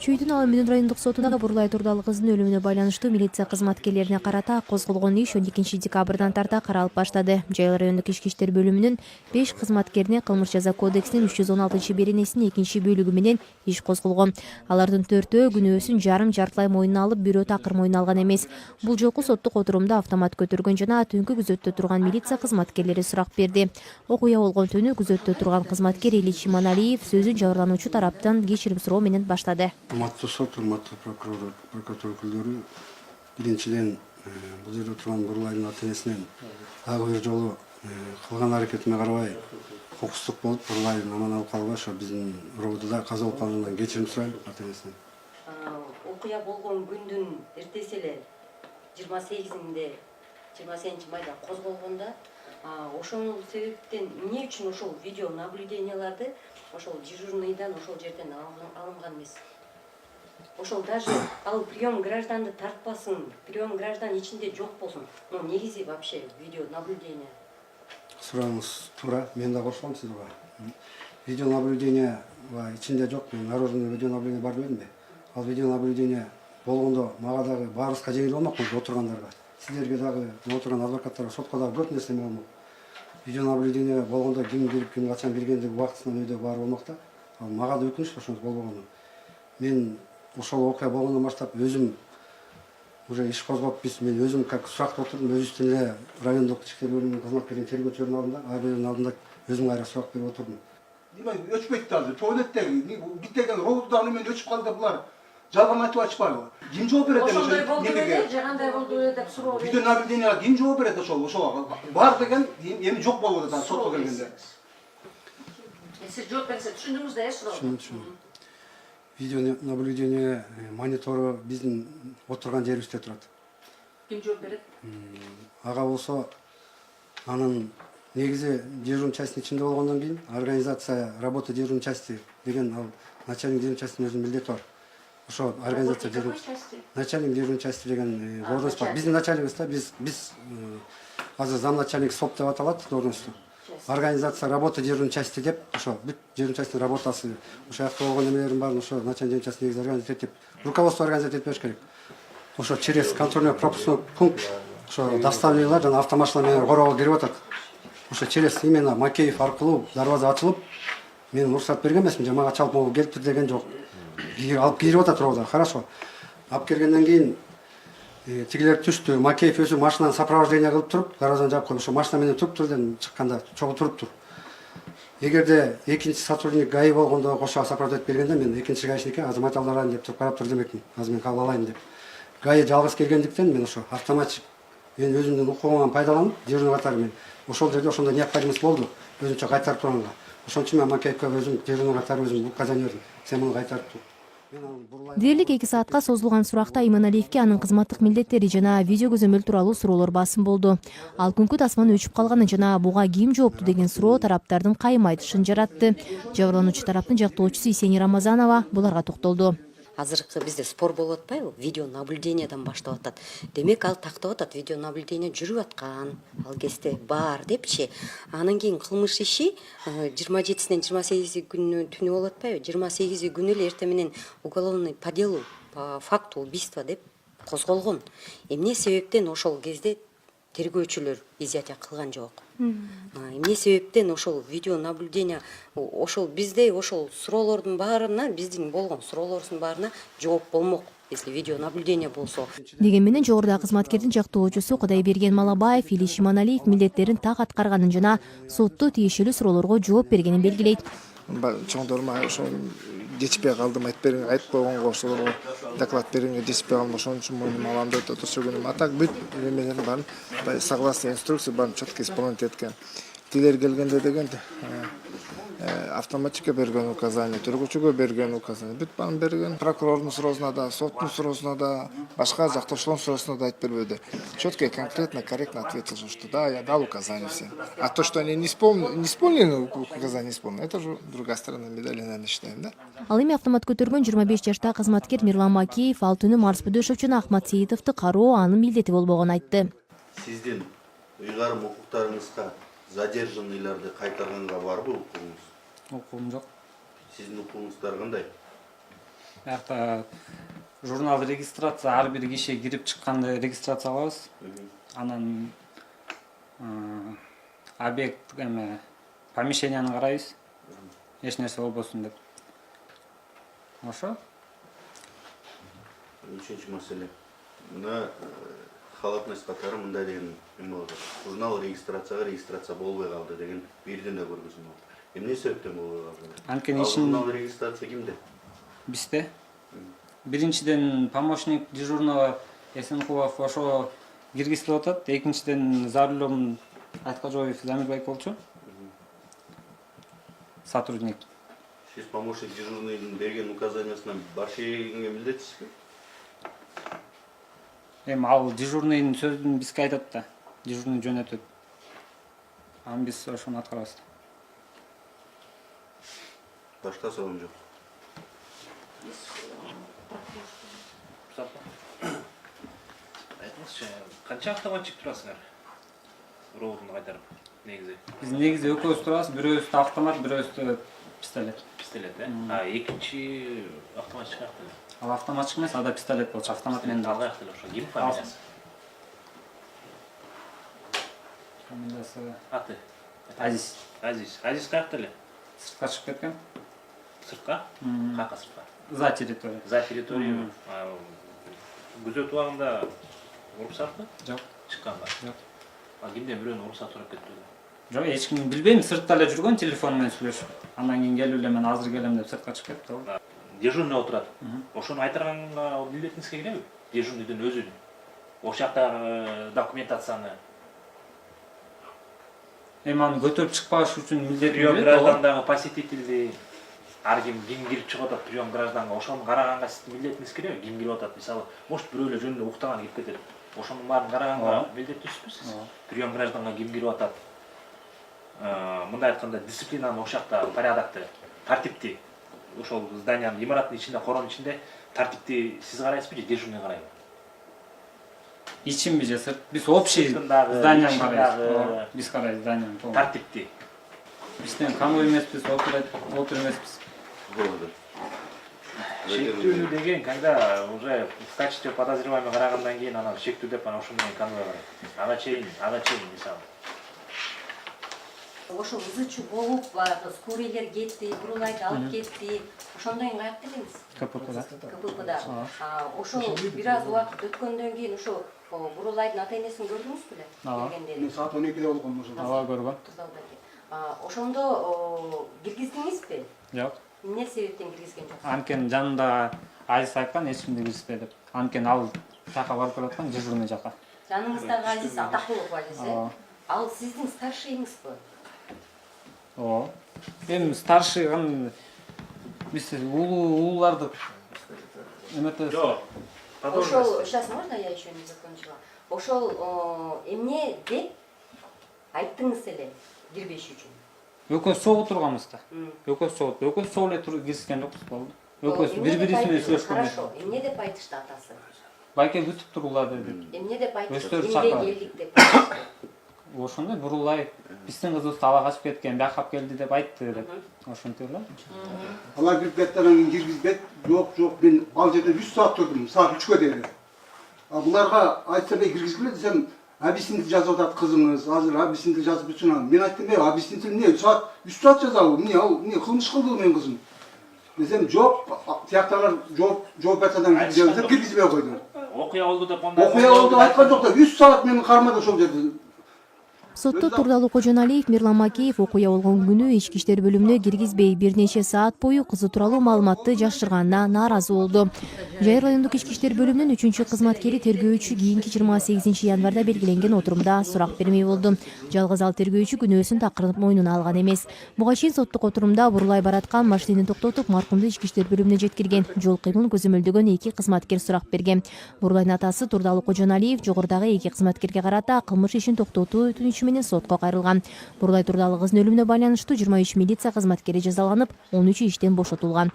Чүйдүн Ала-Менен райондук сотунда Бурлай Турдалы кыздын өлүмүнө байланыштуу милиция кызматкерлерине карата козголгон иш 12 декабрдан тарта каралып баштады. Жайыл райондук ички иштер бөлүмүнүн 5 кызматкерине кылмыш жаза кодексинин 316-беренесинин 2-бөлүгү менен иш козголгон. Алардын 4-өө күнөөсүн жартылай мойнуна алып, бирөө такыр мойнуна алган эмес. Бул жолку соттук отурумда автомат көтөргөн жана түнкү күзөттө турган милиция кызматкерлери сурак берди. Окуя болгон түнү күзөттө турган кызматкер Илич Иманалиев сөзүн жабырлануучу тараптан кечирим суроо менен баштады. Урматтуу сот, урматтуу прокуратура өкүлдөрү, биринчиден бул жерде турган Бурлайдын ата-энесинен дагы бир жолу кылган аракетиме карабай кокустук болуп, Бурлайдын аман алып калбай, ошо биздин роодо каза болуп калгандан кечирим сурайм ата-энесинен. Окуя болгон күндүн эртеси эле 28-inde 28-майда козголгондо, ошол себептен эмне үчүн ошол видео наблюденияларды ошол дежурныйдан ошол жерден алынган эмес? Ошол даже ал прием гражданды тартпасын, прием граждан ичинде жок болсун. Но негизи вообще видео наблюдение. Сурооңуз туура, мен да кошулам сизге. Видео наблюдение ичинде жок, мен наружный видео наблюдение бар дебедимби? Ал видео наблюдение болгондо мага дагы баарыбызга жеңил болмок отургандарга. Силерге дагы отурган адвокаттарга, сотко дагы көп нерсе болмок. Видео наблюдение болгондо ким келип ким качан киргендиги убактысынан өйдө бар болмок да. Ал мага да өкүнүч ошондой болбогону. Мен ошол окуя болгондон баштап өзүм уже иш козгоп мен өзүм как суракта отурдум, өзүбүздүн эле райондук ички бөлүмүнүн кызматкерин тергөөчүлөрдүн алдында, ар биринин алдында өзүм кайра сурак берип отурдум. Демек, өчпөйт да азыр. Туалеттеги биттеген роодагы мен өчүп калды булар. Жалган айтып атышпайбы? Ким жооп берет ошо? Ошондой болду эле, жагандай болду эле деп суроо берди. Видео наблюдениега ким жооп берет ошого? Бар деген эми жок болуп атат сотко келгенде. Сиз жооп берсе түшүндүңүз да, суроо. Түшүндүм. Видео наблюдение монитору биздин отурган жерибизде турат. Ким жооп берет? Ага болсо анын негизи дежурный частьтин ичинде болгондон кийин организация работы дежурной части деген ал начальник дежурной частинин өзүнүн милдети бар. Ошо организация начальник дежурной части деген должность бар. Биздин начальнигибиз да, биз азыр замначальник СОП деп аталат должносту. Организация работы дежурной части деп, ошо бүт дежурной частинин работасы, ошо жакта болгон эмелердин баарын ошо начальник части негизи организовать этип, руководство организовать этип бериш керек. Ошо через контрольно пропускной пункт ошо доставлениялар жана автомашина менен короого кирип атат. Ошо через именно Макеев аркылуу дарбаза ачылып, мен уруксат берген эмесмин, же мага чалып могу келиптир деген жок. Алып кирип атат роодо, хорошо. Алып киргенден кийин тигилер түштү. Макеев өзү машинаны сопровождение кылып туруп, гараждан жаап коюп, ошо машина менен туруптур дедим, чыкканда чогуу туруптур. Эгерде экинчи сотрудник ГАИ болгондо кошо сопровождать бергенде мен экинчи гаишнике азыр майталды алайын деп туруп карап тур демекмин. Азыр мен кабыл алайын деп. ГАИ жалгыз келгендиктен мен ошо автоматчик мен өзүмдүн укугуман пайдаланып, дежурный катары мен ошол жерде ошондой необходимость болду. Өзүнчө кайтарып турганга. Ошон үчүн мен Макеевке өзүм дежурный катары өзүм указание бердим. Сен муну кайтарып тур. Дээрлик 2 саатка созулган суракта Иманалиевке анын кызматтык милдеттери жана видео көзөмөл тууралуу суроолор басым болду. Ал күнкү тасманын өчүп калганы жана буга ким жоопту деген суроо тараптардын кайым айтышын жаратты. Жабырлануучу тараптын жактоочусу Исени Рамазанова буларга токтолду. Азыркы бизде спор болуп атпайбы? Видео наблюдениедан баштап атат. Демек ал тактап атат, видео наблюдение жүрүп аткан. Ал кезде бар депчи. Анан кийин кылмыш иши 27-синен 28 күнү түнү болуп атпайбы? 28 күнү эле эртең менен уголовный по делу по факту убийства деп козголгон. Эмне себептен ошол кезде тергөөчүлөр изъятия кылган жок? Эмне себептен ошол видео наблюдение ошол бизде ошол суроолордун баарына, биздин болгон суроолордун баарына жооп болмок, если видео наблюдение болсо. Деген менен жогоруда кызматкердин жактоочусу Кудайберген Малабаев Илич Иманалиев милдеттерин так аткарганын жана сотто тиешелүү суроолорго жооп бергенин белгилейт. Чоңдорма ошол жетишпей калдым, айтып койгонго ошолорго доклад бергенге жетишпей калдым, ошон үчүн мойнума алам деп отурушгөнүм. А так бүт эмелерин баарын согласно инструкции баарын четко исполнять эткен. Тилер келгенде деген автоматчикке берген указание, тергөөчүгө берген указание, бүт баарын берген. Прокурордун суроосуна да, соттун суроосуна да, башка жактоошулардын суроосуна да айтып бербөдү. Четко, конкретно, корректно ответил, что да, я дал указание всем. А то, что они не исполнили указание, это уже другая сторона медали, наверное, считаем, да? Ал эми автомат көтөргөн 25 жаштагы кызматкер Мирлан Макеев ал түнү Марс Бөдөшов жана Ахмат Сейитовду кароо анын милдети болбогонун айтты. Сиздин ыйгарым укуктарыңызга задержанныйларды кайтарганга барбы укугуңуз? Укугум жок. Сиздин укугуңуздар кандай? Биякта журнал регистрация, ар бир киши кирип чыкканды регистрация кылабыз. Анан объект эме помещенияны карайбыз. Эч нерсе болбосун деп. Ошо. Үчүнчү маселе. Мына халатность катары мындай деген эме болот. Журнал регистрация болбой калды деген бирден да көргөзмө болду. Эмне себептен болбой калды? Анткени Журнал регистрация кимде? бизде биринчиден помощник дежурного Эсенкулов ошо киргизилип атат. Экинчиден за рулем Айткажоев Замирбек болчу. Сотрудник. Сиз помощник дежурныйдын берген указаниясынан баш ийгенге милдеттисизби? Эми ал дежурныйдын сөзүн бизге айтат да. Дежурный жөнөтөт. Анан биз ошону аткарабыз. Башка суроом жок. Айтыңызчы, канча автоматчик турасыңар? Роудун кайтарып, негизи. Биз негизи экөөбүз турабыз. Бирөөбүздө автомат, бирөөбүздө пистолет. Пистолет, экинчи автоматчик каяктан? Ал автоматчик эмес, ада пистолет болчу. Автомат менен Ал каяктан ошо? Ким фамилиясы? фамилиясы Аты? Азиз. Азиз каякта эле? Сыртка чыгып кеткен. Сыртка? Каяка сыртка? За территория. За территорию. Күзөтүү убагында уруксатпы? Жок. Чыкканга? Жок. Кимден бирөөнү уруксат сурап кетпеди? Жок, эч ким билбейм, сыртта эле жүргөн телефон менен сүйлөшүп. Андан кийин келип эле мен азыр келем деп сыртка чыгып кетти. Дежурный отурат. Ошону айтырганга милдетиңизге келеби? Дежурныйдын өзүн. Ошол жактагы документацияны Эми аны көтөрүп чыкпаш үчүн милдет прием граждандагы посетительди ар ким кирип чыгып атат прием гражданга ошону караганга сиздин милдетиңиз киреби? Ким кирип атат? Мисалы, может бирөө эле жөнүндө уктаган кирип кетет. Ошонун баарын караганга милдеттүүсүзбү сиз? Прием гражданга ким кирип атат? Мындай айтканда дисциплинаны ошол жакта порядокты, тартипти ошол зданиянын имараттын ичинде, коронун ичинде тартипти сиз карайсызбы же дежурный карайбы? Ичинби же сырт? Биз общий зданияны карайбыз. Биз карайбыз зданияны. Тартипти. Бизден конвой эмеспиз, отур эмеспиз. Болду. Шектүүлүү деген когда уже в качестве подозреваемый карагандан кийин анан шектүү деп анан ошондон кийин конвой карайт. Ага чейин мисалы. Ошо ызычуу болуп, баягы скорийлер кетти, бурулайды алып кетти. Ошондон кийин каякта элеңиз? КППда. КППда. Ошо бир аз убакыт өткөндөн кийин ошо бурулайдын ата энесин көрдүңүзбү беле? Келгендерин. Саат 12'de болгон ошо. Ооба, көргөн. Ошондо киргиздиңизби? Жок. Эмне себептен киргизген жоксуз? Анткени жанында Азиз айткан эч кимди киргизбе деп. Анткени ал жака барып келаткан дежурный жака. Жаныңыздагы Азиз Атакулов Азиз, э? Ал сиздин старшийиңизби? Ооба. Эми старший биз ууларды эметебиз. Жок. Ошол, сейчас можно я еще не закончила? Ошол эмне деп айттыңыз эле кирбеш үчүн? Экөөбүз согуп турганбыз да. Экөөбүз согуп эле киргизген жокпуз болду. Экөөбүз бири-бириси менен сүйлөшкөн. Хорошо. Эмне деп айтышты атасы? Байке күтүп турула деди. Эмне деп айтышты? Өстөрүп Эмне чакырды. келдик деп айтышты? Ошондой бурулай биздин кызыбызды ала качып кеткен, бияка келди деп айтты деп. Ошентип эле. Алар кирип кетти, анан кийин киргизбет. Жок, мен ал жерде 100 саат турдум, саат 3-кө дейин. Буларга айтсам, киргизгиле десем, объяснитель жазып атат кызыңыз, азыр объяснитель жазып жүрсүң. Мен айттым, объяснитель эмне? Саат 3 саат жазабы? Эмне кылмыш кылды менин кызым? Десем, жок, тиякталар жооп айтсадан киргизбей койду. Окуя болду деп онда. Окуя болду айткан жок да 100 саат мени кармады ошол жерде. Сотто Турдалуу Кожоналиев Мирлан Макеев окуя болгон күнү ички иштер бөлүмүнө киргизбей бир нече саат бою кызы тууралуу маалыматты жашырганына нааразы болду. Жайыр райондук ички иштер бөлүмүнүн 3-кызматкери тергөөчү кийинки 28 январда белгиленген отурумда сурак бермей болду. Жалгыз ал тергөөчү күнөөсүн такырынып мойнуна алган эмес. Буга чейин соттук отурумда бурулай бараткан машинени токтотуп маркумду ички иштер бөлүмүнө жеткирген. Жол кыймылын көзөмөлдөгөн 2 кызматкер сурак берген. Бурулайдын атасы Турдалуу Кожоналиев жогорудагы 2 кызматкерге карата кылмыш ишин токтотуу өтүнүчү менен сотко кайрылган. Бурулай турдалуу кыздын өлүмүнө байланыштуу 23 милиция кызматкери жазаланып, 13 иштен бошотулган.